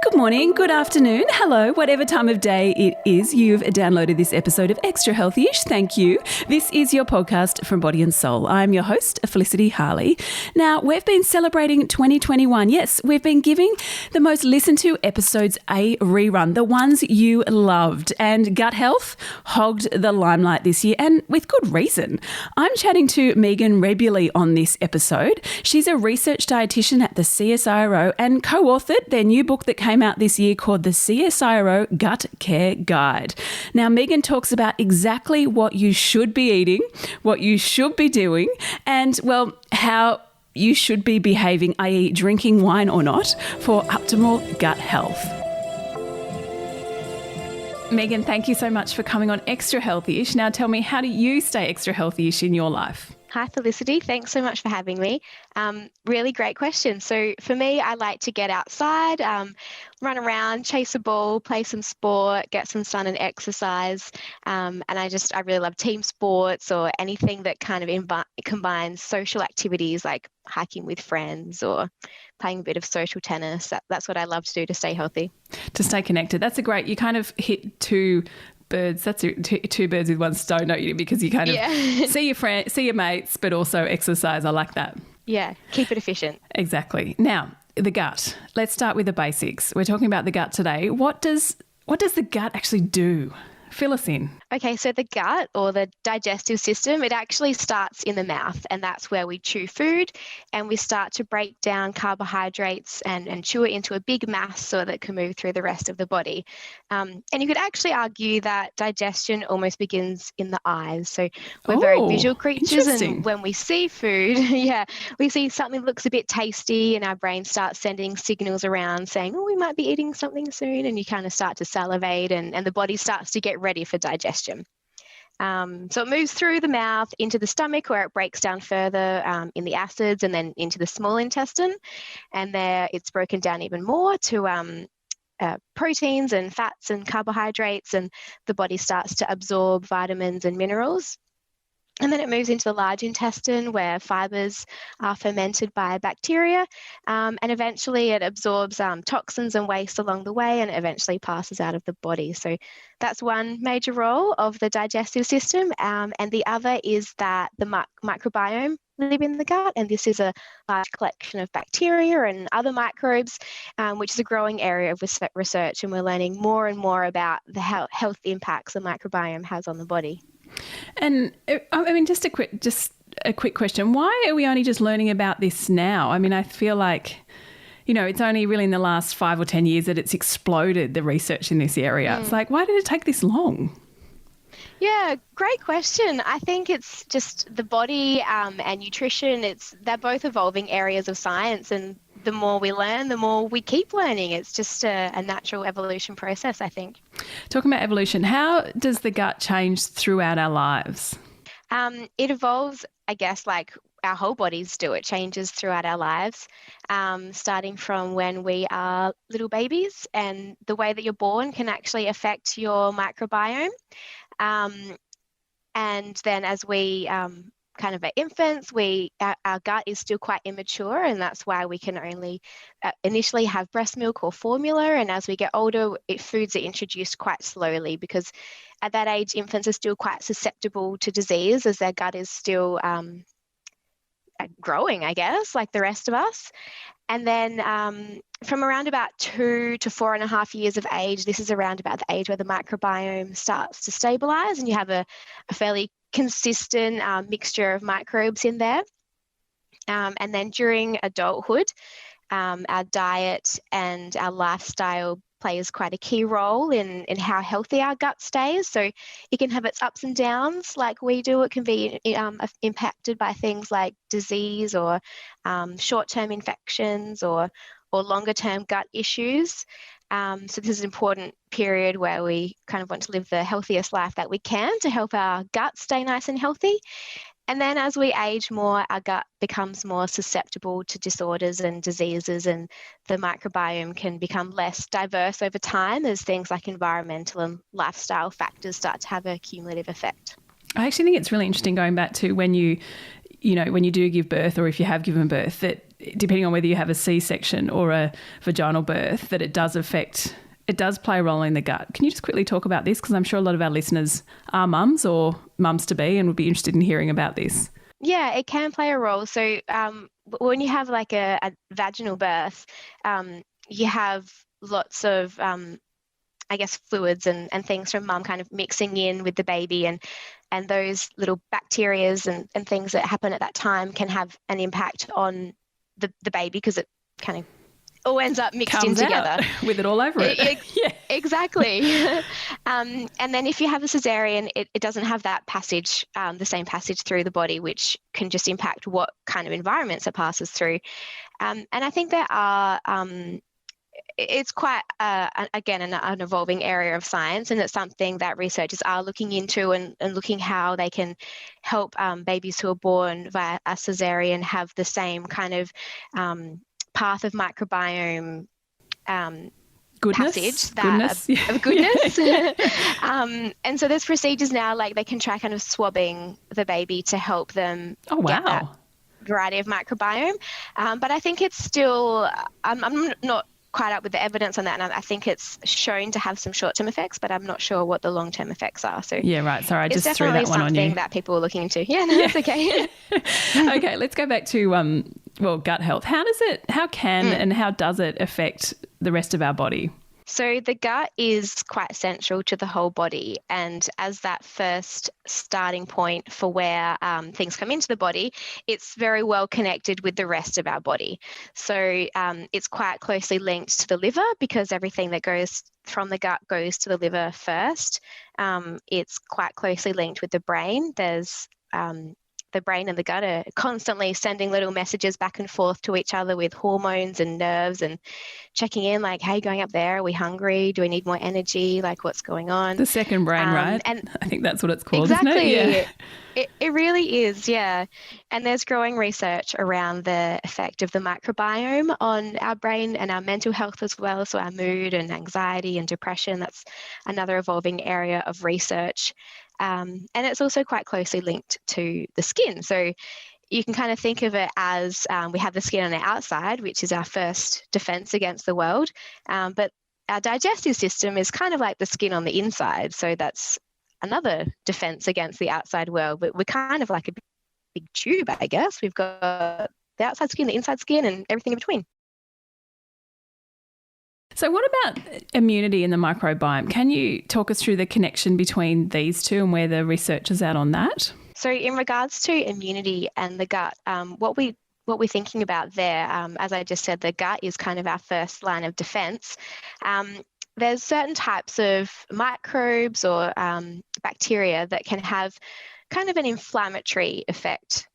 Good morning, good afternoon, hello, whatever time of day it is you've downloaded this episode of Extra Healthyish. Thank you. This is your podcast from Body+Soul. I'm your host, Felicity Harley. Now, we've been celebrating 2021. Yes, we've been giving the most listened to episodes a rerun, the ones you loved. And gut health hogged the limelight this year, and with good reason. I'm chatting to Megan Rebuli on this episode. She's a research dietitian at the CSIRO and co-authored their new book that came out this year called the CSIRO Gut Care Guide. Now, Megan talks about exactly what you should be eating, what you should be doing, and, well, how you should be behaving, i.e. drinking wine or not, for optimal gut health. Megan, thank you so much for coming on Extra Healthyish. Now tell me, how do you stay extra healthyish in your life? Hi, Felicity. Thanks so much for having me. Really great question. So for me, I like to get outside, run around, chase a ball, play some sport, get some sun and exercise. And I really love team sports or anything that kind of combines social activities like hiking with friends or playing a bit of social tennis. That's what I love to do to stay healthy. To stay connected. That's you kind of hit two birds. That's two birds with one stone, don't you? Because you kind of see your friends, see your mates, but also exercise. I like that. Yeah, keep it efficient. Exactly. Now, the gut. Let's start with the basics. We're talking about the gut today. What does the gut actually do? Fill us in. Okay, so the gut or the digestive system, it actually starts in the mouth, and that's where we chew food and we start to break down carbohydrates and chew it into a big mass so that it can move through the rest of the body. And you could actually argue that digestion almost begins in the eyes. So we're very visual creatures, and when we see food, we see something that looks a bit tasty and our brain starts sending signals around saying, we might be eating something soon, and you kind of start to salivate and the body starts to get ready for digestion. So it moves through the mouth into the stomach where it breaks down further in the acids and then into the small intestine. And there it's broken down even more to proteins and fats and carbohydrates, and the body starts to absorb vitamins and minerals. And then it moves into the large intestine where fibers are fermented by bacteria, and eventually it absorbs toxins and waste along the way and eventually passes out of the body. So that's one major role of the digestive system. And the other is that the microbiome live in the gut, and this is a large collection of bacteria and other microbes, which is a growing area of research, and we're learning more and more about the health impacts the microbiome has on the body. And I mean, just a quick question. Why are we only just learning about this now? I mean, I feel like, it's only really in the last 5 or 10 years that it's exploded, the research in this area. It's like, why did it take this long? Yeah, great question. I think it's just the body and nutrition. They're both evolving areas of science, and the more we learn, the more we keep learning. It's just a natural evolution process, I think. Talking about evolution, how does the gut change throughout our lives? It evolves, I guess, like our whole bodies do. It changes throughout our lives, starting from when we are little babies, and the way that you're born can actually affect your microbiome. And then as we kind of are infants, our gut is still quite immature, and that's why we can only initially have breast milk or formula. And as we get older, foods are introduced quite slowly, because at that age, infants are still quite susceptible to disease as their gut is still growing, I guess, like the rest of us. And then from around about 2 to 4.5 years of age, this is around about the age where the microbiome starts to stabilize, and you have a fairly consistent mixture of microbes in there. And then during adulthood, our diet and our lifestyle plays quite a key role in how healthy our gut stays. So it can have its ups and downs like we do. It can be impacted by things like disease or short-term infections or longer-term gut issues. So this is an important period where we kind of want to live the healthiest life that we can to help our gut stay nice and healthy. And then as we age more, our gut becomes more susceptible to disorders and diseases, and the microbiome can become less diverse over time as things like environmental and lifestyle factors start to have a cumulative effect. I actually think it's really interesting going back to when you do give birth, or if you have given birth, that depending on whether you have a C-section or a vaginal birth, that it does play a role in the gut. Can you just quickly talk about this? Because I'm sure a lot of our listeners are mums or mums-to-be and would be interested in hearing about this. Yeah, it can play a role. So when you have like a vaginal birth, you have lots of, fluids and things from mum kind of mixing in with the baby, and those little bacterias and things that happen at that time can have an impact on the baby, because it kind of all ends up mixed in together. With it all over it. Yeah. Exactly. And then if you have a cesarean, it doesn't have that passage, the same passage through the body, which can just impact what kind of environments it passes through. And I think there are, it's quite, again, an evolving area of science, and it's something that researchers are looking into and looking how they can help babies who are born via a cesarean have the same kind of path of microbiome passage of goodness. And so there's procedures now, like they can try kind of swabbing the baby to help them get that variety of microbiome. But I think it's still, I'm not quite up with the evidence on that, and I think it's shown to have some short-term effects, but I'm not sure what the long-term effects are. So yeah, right. Sorry, I just threw that one on you. It's definitely something that people are looking into. Yeah, no, that's okay. Okay, let's go back to gut health. How can and how does it affect the rest of our body? So the gut is quite central to the whole body, and as that first starting point for where things come into the body, it's very well connected with the rest of our body. So it's quite closely linked to the liver, because everything that goes from the gut goes to the liver first. It's quite closely linked with the brain. There's the brain and the gut are constantly sending little messages back and forth to each other with hormones and nerves, and checking in like, hey, going up there, are we hungry? Do we need more energy? Like, what's going on? The second brain, right? And I think that's what it's called, exactly. Isn't it? Yeah. It really is, yeah. And there's growing research around the effect of the microbiome on our brain and our mental health as well. So our mood and anxiety and depression, that's another evolving area of research. And it's also quite closely linked to the skin. So you can kind of think of it as we have the skin on the outside, which is our first defense against the world. But our digestive system is kind of like the skin on the inside. So that's another defense against the outside world. But we're kind of like a big tube, I guess. We've got the outside skin, the inside skin, and everything in between. So what about immunity and the microbiome? Can you talk us through the connection between these two and where the research is at on that? So in regards to immunity and the gut, what we're thinking about there, as I just said, the gut is kind of our first line of defense. There's certain types of microbes or bacteria that can have kind of an inflammatory effect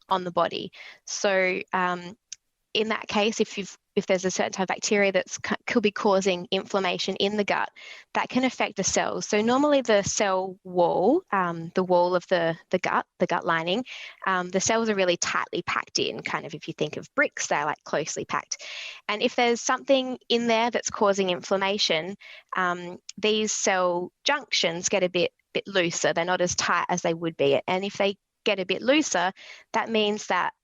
on the body. So in that case, if there's a certain type of bacteria that could be causing inflammation in the gut, that can affect the cells. So normally the cell wall, the wall of the gut lining, the cells are really tightly packed in, kind of if you think of bricks, they're like closely packed. And if there's something in there that's causing inflammation, these cell junctions get a bit looser. They're not as tight as they would be. And if they get a bit looser, that means that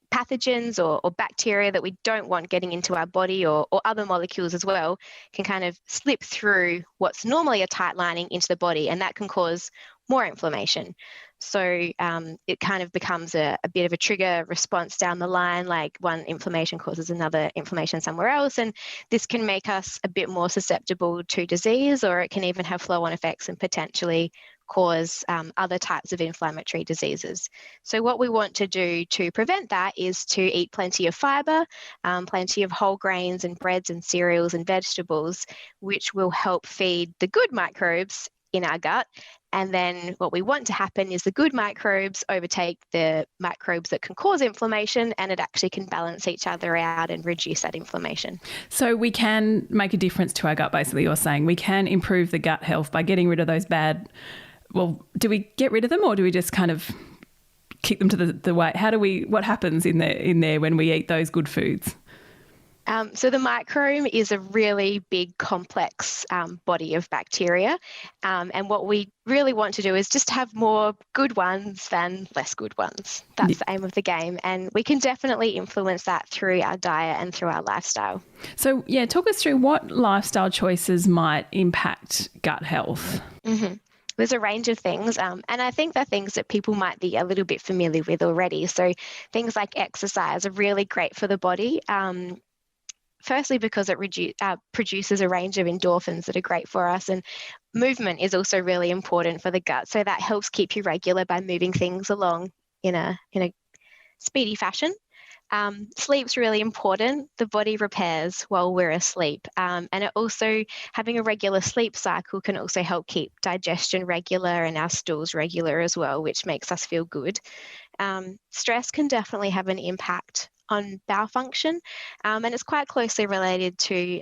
pathogens or bacteria that we don't want getting into our body, or other molecules as well, can kind of slip through what's normally a tight lining into the body, and that can cause more inflammation. So it kind of becomes a bit of a trigger response down the line, like one inflammation causes another inflammation somewhere else, and this can make us a bit more susceptible to disease, or it can even have flow-on effects and potentially cause other types of inflammatory diseases. So what we want to do to prevent that is to eat plenty of fibre, plenty of whole grains and breads and cereals and vegetables, which will help feed the good microbes in our gut. And then what we want to happen is the good microbes overtake the microbes that can cause inflammation, and it actually can balance each other out and reduce that inflammation. So we can make a difference to our gut, basically, you're saying. We can improve the gut health by getting rid of those bad... Well, do we get rid of them, or do we just kind of kick them to the way? What happens in there when we eat those good foods? So the microbiome is a really big, complex body of bacteria. And what we really want to do is just have more good ones than less good ones. That's the aim of the game. And we can definitely influence that through our diet and through our lifestyle. So, talk us through what lifestyle choices might impact gut health. Mm-hmm. There's a range of things, and I think they're things that people might be a little bit familiar with already. So things like exercise are really great for the body. Firstly, because it produces a range of endorphins that are great for us, and movement is also really important for the gut. So that helps keep you regular by moving things along in a speedy fashion. Sleep's really important. The body repairs while we're asleep. And it also, having a regular sleep cycle can also help keep digestion regular and our stools regular as well, which makes us feel good. Stress can definitely have an impact on bowel function, and it's quite closely related to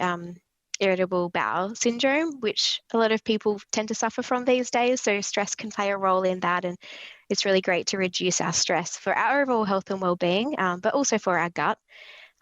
irritable bowel syndrome, which a lot of people tend to suffer from these days. So stress can play a role in that, and it's really great to reduce our stress for our overall health and well-being, but also for our gut.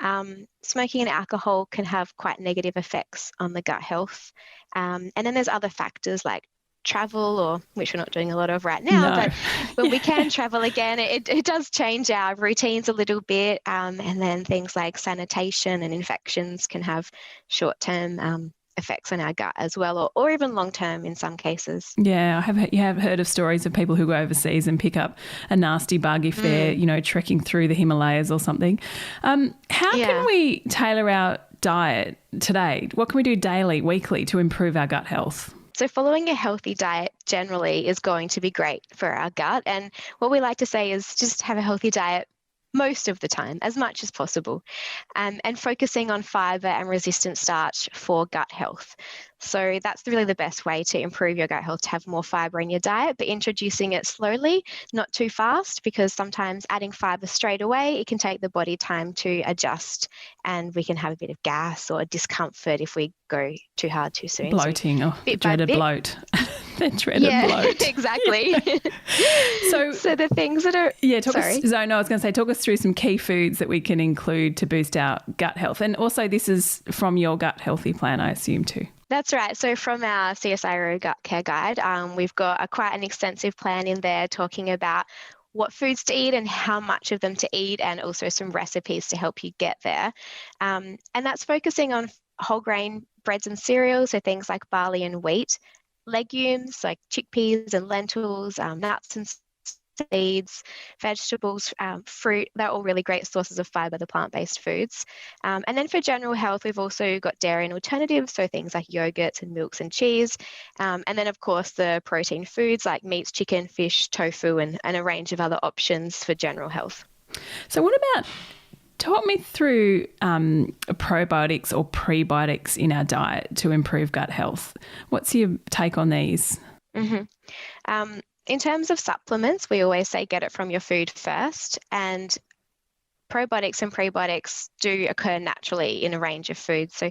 Smoking and alcohol can have quite negative effects on the gut health. And then there's other factors like travel, or which we're not doing a lot of right now, but when we can travel again, it does change our routines a little bit. And then things like sanitation and infections can have short-term effects on our gut as well, or even long-term in some cases. Yeah, you have heard of stories of people who go overseas and pick up a nasty bug if they're, trekking through the Himalayas or something. How can we tailor our diet today? What can we do daily, weekly to improve our gut health? So following a healthy diet generally is going to be great for our gut. And what we like to say is just have a healthy diet most of the time, as much as possible, and focusing on fibre and resistant starch for gut health. So that's really the best way to improve your gut health, to have more fibre in your diet, but introducing it slowly, not too fast, because sometimes adding fibre straight away, it can take the body time to adjust, and we can have a bit of gas or discomfort if we go too hard too soon. Bloating, so dreaded bloat. The dreaded bloat. Exactly. So the things that are... I was going to say, talk us through some key foods that we can include to boost our gut health. And also this is from your Gut Healthy Plan, I assume, too. That's right. So from our CSIRO Gut Care Guide, we've got quite an extensive plan in there talking about what foods to eat and how much of them to eat, and also some recipes to help you get there. And that's focusing on whole grain breads and cereals, so things like barley and wheat, legumes like chickpeas and lentils, nuts and seeds, vegetables, fruit. They're all really great sources of fibre, the plant-based foods. And then for general health, we've also got dairy and alternatives, so things like yogurts and milks and cheese. And then, of course, the protein foods like meats, chicken, fish, tofu, and a range of other options for general health. So what about, talk me through probiotics or prebiotics in our diet to improve gut health. What's your take on these? Mm-hmm. In terms of supplements, we always say get it from your food first, and probiotics and prebiotics do occur naturally in a range of foods. So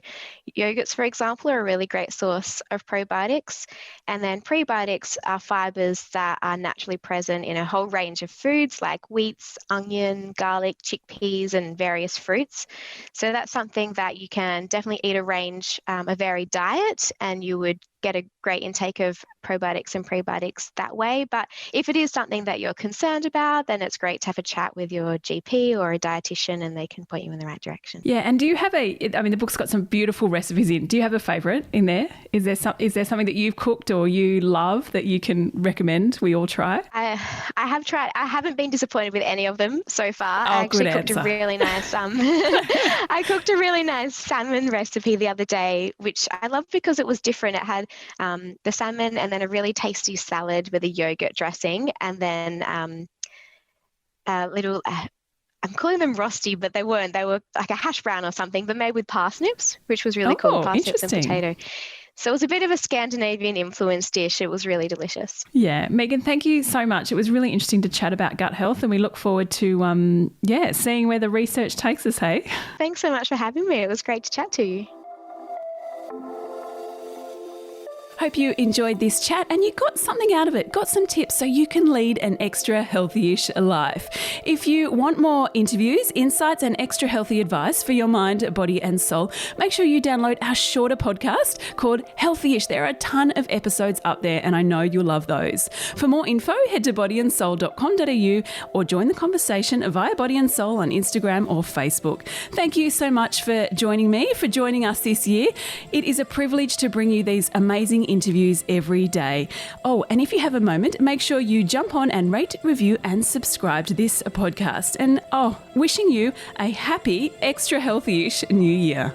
yogurts, for example, are a really great source of probiotics. And then prebiotics are fibres that are naturally present in a whole range of foods like wheats, onion, garlic, chickpeas, and various fruits. So that's something that you can definitely eat a varied diet, and you would get a great intake of probiotics and prebiotics that way. But if it is something that you're concerned about, then it's great to have a chat with your GP or a dietitian, and they can point you in the right direction. Yeah, and do you have the book's got some beautiful recipes in. Do you have a favourite in there? Is there something that you've cooked or you love that you can recommend we all try? I have tried. I haven't been disappointed with any of them so far. I actually cooked a really nice I cooked a really nice salmon recipe the other day, which I loved because it was different. It had the salmon and then a really tasty salad with a yogurt dressing, and then I'm calling them rosti, but they weren't. They were like a hash brown or something, but made with parsnips, which was really cool. Parsnips and potato. So it was a bit of a Scandinavian influence dish. It was really delicious. Yeah. Megan, thank you so much. It was really interesting to chat about gut health, and we look forward to seeing where the research takes us, hey? Thanks so much for having me. It was great to chat to you. Hope you enjoyed this chat and you got something out of it, got some tips so you can lead an extra healthy-ish life. If you want more interviews, insights and extra healthy advice for your mind, body and soul, make sure you download our shorter podcast called Healthy-ish. There are a ton of episodes up there and I know you'll love those. For more info, head to bodyandsoul.com.au or join the conversation via Body and Soul on Instagram or Facebook. Thank you so much for joining me, for joining us this year. It is a privilege to bring you these amazing interviews every day. Oh, and if you have a moment, make sure you jump on and rate, review and subscribe to this podcast. And wishing you a happy, extra healthy-ish new year.